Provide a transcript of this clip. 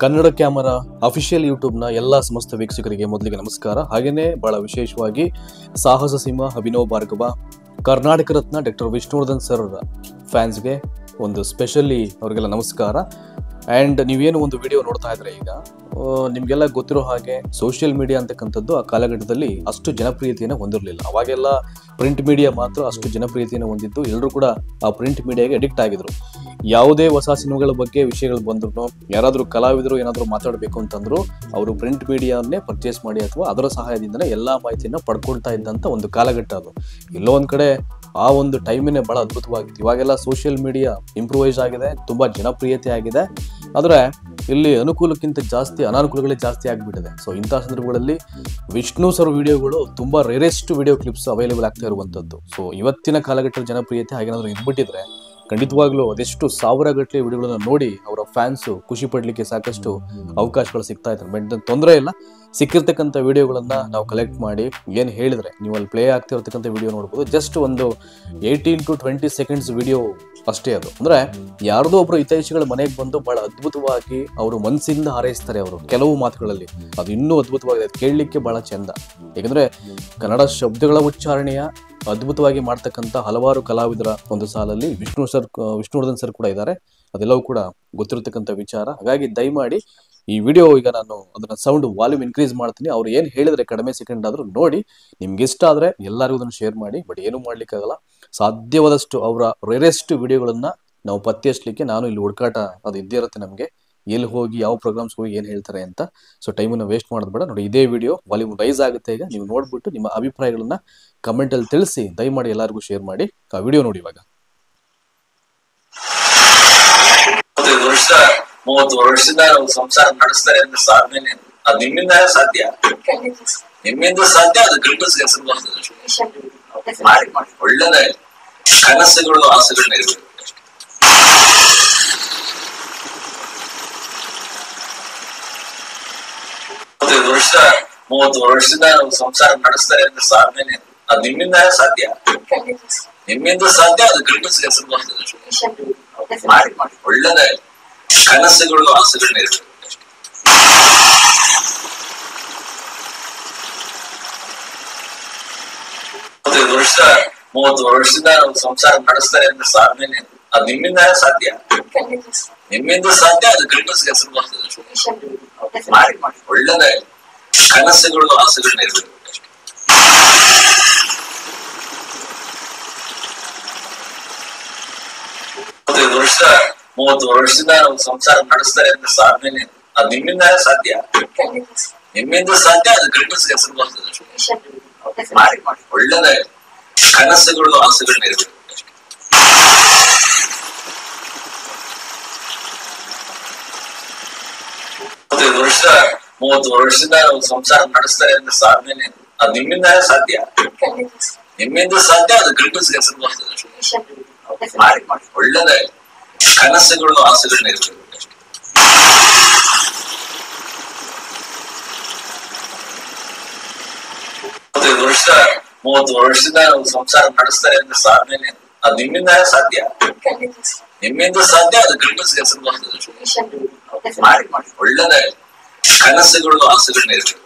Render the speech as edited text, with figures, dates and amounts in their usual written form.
Kannada camera official ಯೂಟ್ಯೂಬ್ನ ಎಲ್ಲ ಸಮಸ್ತ ವೀಕ್ಷಕರಿಗೆ ಮೊದಲಿಗೆ ನಮಸ್ಕಾರ. ಹಾಗೆಯೇ ಬಹಳ ವಿಶೇಷವಾಗಿ ಸಾಹಸ ಸಿಂಹ ಅಭಿನವ್ ಭಾರ್ಗವ, ಕರ್ನಾಟಕ ರತ್ನ ಡಾಕ್ಟರ್ ವಿಷ್ಣುವರ್ಧನ್ ಸರ್ ಫ್ಯಾನ್ಸ್ಗೆ ಒಂದು ಸ್ಪೆಷಲಿ ಅವರಿಗೆಲ್ಲ ನಮಸ್ಕಾರ. ಆ್ಯಂಡ್ ನೀವೇನು ಒಂದು ವಿಡಿಯೋ ನೋಡ್ತಾ ಇದ್ರೆ ಈಗ ನಿಮಗೆಲ್ಲ ಗೊತ್ತಿರೋ ಹಾಗೆ ಸೋಷಿಯಲ್ ಮೀಡಿಯಾ ಅಂತಕ್ಕಂಥದ್ದು ಆ ಕಾಲಘಟ್ಟದಲ್ಲಿ ಅಷ್ಟು ಜನಪ್ರಿಯತೆಯನ್ನು ಹೊಂದಿರಲಿಲ್ಲ. ಅವಾಗೆಲ್ಲ ಪ್ರಿಂಟ್ ಮೀಡಿಯಾ ಮಾತ್ರ ಅಷ್ಟು ಜನಪ್ರಿಯತೆಯನ್ನು ಹೊಂದಿದ್ದು, ಎಲ್ಲರೂ ಕೂಡ ಆ ಪ್ರಿಂಟ್ ಮೀಡಿಯಾಗೆ ಅಡಿಕ್ಟ್ ಆಗಿದ್ರು. ಯಾವುದೇ ಹೊಸ ಸಿನಿಮಾಗಳ ಬಗ್ಗೆ ವಿಷಯಗಳು ಬಂದ್ರು, ಯಾರಾದರೂ ಕಲಾವಿದರು ಏನಾದರೂ ಮಾತಾಡಬೇಕು ಅಂತಂದ್ರು ಅವರು ಪ್ರಿಂಟ್ ಮೀಡಿಯಾವನ್ನೇ ಪರ್ಚೇಸ್ ಮಾಡಿ ಅಥವಾ ಅದರ ಸಹಾಯದಿಂದನೇ ಎಲ್ಲ ಮಾಹಿತಿಯನ್ನು ಪಡ್ಕೊಳ್ತಾ ಇದ್ದಂಥ ಒಂದು ಕಾಲಘಟ್ಟ ಅದು. ಎಲ್ಲೋ ಒಂದು ಕಡೆ ಆ ಒಂದು ಟೈಮಿನೇ ಬಹಳ ಅದ್ಭುತವಾಗಿತ್ತು. ಇವಾಗೆಲ್ಲ ಸೋಷಿಯಲ್ ಮೀಡಿಯಾ ಇಂಪ್ರೂವೈಸ್ ಆಗಿದೆ, ತುಂಬಾ ಜನಪ್ರಿಯತೆ ಆಗಿದೆ. ಆದರೆ ಇಲ್ಲಿ ಅನುಕೂಲಕ್ಕಿಂತ ಜಾಸ್ತಿ ಅನಾನುಕೂಲಗಳೇ ಜಾಸ್ತಿ ಆಗಿಬಿಟ್ಟಿದೆ. ಸೊ ಇಂಥ ಸಂದರ್ಭಗಳಲ್ಲಿ ವಿಷ್ಣು ಸರ್ ವಿಡಿಯೋಗಳು ತುಂಬಾ ರೇರೆಸ್ಟ್ ವಿಡಿಯೋ ಕ್ಲಿಪ್ಸ್ ಅವೈಲೇಬಲ್ ಆಗ್ತಾ ಇರುವಂಥದ್ದು. ಸೊ ಇವತ್ತಿನ ಕಾಲಘಟ್ಟದ ಜನಪ್ರಿಯತೆ ಹಾಗೇನಾದರೂ ಇದ್ಬಿಟ್ಟಿದ್ರೆ ಖಂಡಿತವಾಗ್ಲೂ ಅದೆಷ್ಟು ಸಾವಿರ ಗಟ್ಟಲೆ ವಿಡಿಯೋಗಳನ್ನ ನೋಡಿ ಅವರ ಫ್ಯಾನ್ಸು ಖುಷಿ ಪಡ್ಲಿಕ್ಕೆ ಸಾಕಷ್ಟು ಅವಕಾಶಗಳು ಸಿಗ್ತಾ ಇದ್ದಾರೆ. ಬಟ್ ತೊಂದರೆ ಇಲ್ಲ, ಸಿಕ್ಕಿರ್ತಕ್ಕಂಥ ವಿಡಿಯೋಗಳನ್ನ ನಾವು ಕಲೆಕ್ಟ್ ಮಾಡಿ ಏನು ಹೇಳಿದ್ರೆ ನೀವು ಅಲ್ಲಿ ಪ್ಲೇ ಆಗ್ತಾ ಇರ್ತಕ್ಕಂಥ ವಿಡಿಯೋ ನೋಡ್ಬೋದು. ಜಸ್ಟ್ ಒಂದು 18 to 20 ಸೆಕೆಂಡ್ಸ್ ವಿಡಿಯೋ ಅಷ್ಟೇ ಅದು. ಅಂದ್ರೆ ಯಾರ್ದೋ ಒಬ್ರು ಹಿತೈಷಿಗಳ ಮನೆಗೆ ಬಂದು ಬಹಳ ಅದ್ಭುತವಾಗಿ ಅವರು ಮನಸ್ಸಿಂದ ಹಾರೈಸ್ತಾರೆ. ಅವರು ಕೆಲವು ಮಾತುಗಳಲ್ಲಿ ಅದು ಇನ್ನೂ ಅದ್ಭುತವಾಗಿದೆ, ಕೇಳಲಿಕ್ಕೆ ಬಹಳ ಚಂದ. ಯಾಕಂದ್ರೆ ಕನ್ನಡ ಶಬ್ದಗಳ ಉಚ್ಚಾರಣೆಯ ಅದ್ಭುತವಾಗಿ ಮಾಡ್ತಕ್ಕಂಥ ಹಲವಾರು ಕಲಾವಿದರ ಒಂದು ಸಾಲಲ್ಲಿ ವಿಷ್ಣುವರ್ಧನ್ ಸರ್ ಕೂಡ ಇದ್ದಾರೆ. ಅದೆಲ್ಲವೂ ಕೂಡ ಗೊತ್ತಿರತಕ್ಕಂಥ ವಿಚಾರ. ಹಾಗಾಗಿ ದಯಮಾಡಿ ಈ ವಿಡಿಯೋ ಈಗ ನಾನು ಅದನ್ನ ಸೌಂಡ್ ವಾಲ್ಯೂಮ್ ಇನ್ಕ್ರೀಸ್ ಮಾಡ್ತೀನಿ. ಅವ್ರು ಏನು ಹೇಳಿದ್ರೆ ಕಡಿಮೆ ಸೆಕೆಂಡ್ ಆದ್ರೂ ನೋಡಿ, ನಿಮ್ಗೆ ಇಷ್ಟ ಆದ್ರೆ ಎಲ್ಲರಿಗೂ ಅದನ್ನು ಶೇರ್ ಮಾಡಿ. ಬಟ್ ಏನು ಮಾಡ್ಲಿಕ್ಕಾಗಲ್ಲ, ಸಾಧ್ಯವಾದಷ್ಟು ಅವರ ರೇರೆಸ್ಟ್ ವಿಡಿಯೋಗಳನ್ನ ನಾವು ಪತ್ತೆ ಹಚ್ಚಲಿಕ್ಕೆ ನಾನು ಇಲ್ಲಿ ಹುಡುಕಾಟ ಅದು ಇದ್ದೇ ಇರುತ್ತೆ ನಮಗೆ, ಎಲ್ಲಿ ಹೋಗಿ ಯಾವ ಪ್ರೋಗ್ರಾಮ್ಸ್ ಹೋಗಿ ಏನು ಹೇಳ್ತಾರೆ ಅಂತ. ಸೊ ಟೈಮನ್ನು ವೇಸ್ಟ್ ಮಾಡೋದು ಬೇಡ. ನೋಡಿ, ಇದೇ ವಿಡಿಯೋ ವಾಲ್ಯೂಮ್ ರೈಸ್ ಆಗುತ್ತೆ. ಈಗ ನೀವು ನೋಡ್ಬಿಟ್ಟು ನಿಮ್ಮ ಅಭಿಪ್ರಾಯಗಳನ್ನ ಕಮೆಂಟ್ ಅಲ್ಲಿ ತಿಳಿಸಿ, ದಯಮಾಡಿ ಎಲ್ಲರಿಗೂ ಶೇರ್ ಮಾಡಿ. ಆ ವಿಡಿಯೋ ನೋಡಿ. ಇವಾಗ 30 ವರ್ಷದಿಂದ ಸಂಸಾರ ನಡೆಸ್ತಾರೆ ಅಂದ್ರೆ ಸಾಧನೆ ಅದು ನಿಮ್ಮಿಂದ ಸಾಧ್ಯ, ನಿಮ್ಮಿಂದ ಸಾಧ್ಯ. ಅದು ಗಂಡಸ್ಗೆ ಹೆಸರು ಬರ್ತದೆ. ಮಾಡಿ ಮಾಡಿ ಒಳ್ಳೆದ ಕನಸುಗಳು ಆಸೆಗಳನ್ನ ಇರಬೇಕು. 30 ವರ್ಷದಿಂದ ಸಂಸಾರ ನಡೆಸ್ತಾರೆ ಅಂದ್ರೆ ಸಾಧನೆ ಅದು ನಿಮ್ಮಿಂದ ಸಾಧ್ಯ, ನಿಮ್ಮಿಂದ ಸಾಧ್ಯ. ಅದು ಗಂಡಸ್ಗೆ ಹೆಸರು ಬರ್ತದೆ. ಮಾಡಿ ಮಾಡಿ ಒಳ್ಳೆದ ಕನಸುಗಳು ಆಸೆಗಳನ್ನ ಇರಬೇಕು. 30 ವರ್ಷದಿಂದ ಸಂಸಾರ ನಡೆಸ್ತಾರೆ ಅಂದ್ರೆ ಸಾಧನೆ ಅದು ನಿಮ್ಮಿಂದ ಸಾಧ್ಯ, ನಿಮ್ಮಿಂದ ಸಾಧ್ಯ. ಅದು ಗಂಡಸ್ಗೆ ಹೆಸರು ಬರ್ತದೆ. ಮಾಡಿ ಮಾಡಿ ಒಳ್ಳೆದ ಕನಸುಗಳು ಆಸೆಗಳನ್ನ ಇರಬೇಕು. 30 ವರ್ಷದಿಂದ ಸಂಸಾರ ನಡೆಸ್ತಾರೆ ಅಂದ್ರೆ ಸಾಧನೆ ಅದು ನಿಮ್ಮಿಂದ ಸಾಧ್ಯ, ನಿಮ್ಮಿಂದ ಸಾಧ್ಯ. ಅದು ಗಂಡಸ್ಗೆ ಹೆಸರು ಬರ್ತದೆ. ಮಾಡಿ ಮಾಡಿ ಒಳ್ಳೆದ ಕನಸುಗಳು ಆಸೆಗಳನ್ನ ಇರಬೇಕು. 30 ವರ್ಷದಿಂದ ಸಂಸಾರ ನಡೆಸ್ತಾರೆ ಅಂದ್ರೆ ಸಾಧನೆ ಅದು ನಿಮ್ಮಿಂದ ಸಾಧ್ಯ, ನಿಮ್ಮಿಂದ ಸಾಧ್ಯ. ಅದು ಗಂಡಸ್ಗೆ ಹೆಸರು ಬರ್ತದೆ. ಮಾಡಿ ಮಾಡಿ ಒಳ್ಳೆದ ಕನಸುಗಳು ಆಸೆಗಳನ್ನ ಇರಬೇಕು. 30 ವರ್ಷದಿಂದ ಸಂಸಾರ ನಡೆಸ್ತಾರೆ ಅಂದ್ರೆ ಸಾಧನೆ ಅದು ನಿಮ್ಮಿಂದ ಸಾಧ್ಯ, ನಿಮ್ಮಿಂದ ಸಾಧ್ಯ. ಅದು ಗಂಡಸ್ಗೆ ಹೆಸರು ಬರ್ತದೆ. ಮಾಡಿ ಮಾಡಿ ಒಳ್ಳೆದ ಕನಸುಗಳು ಆಸೆಗಳನ್ನ ಇರಬೇಕು.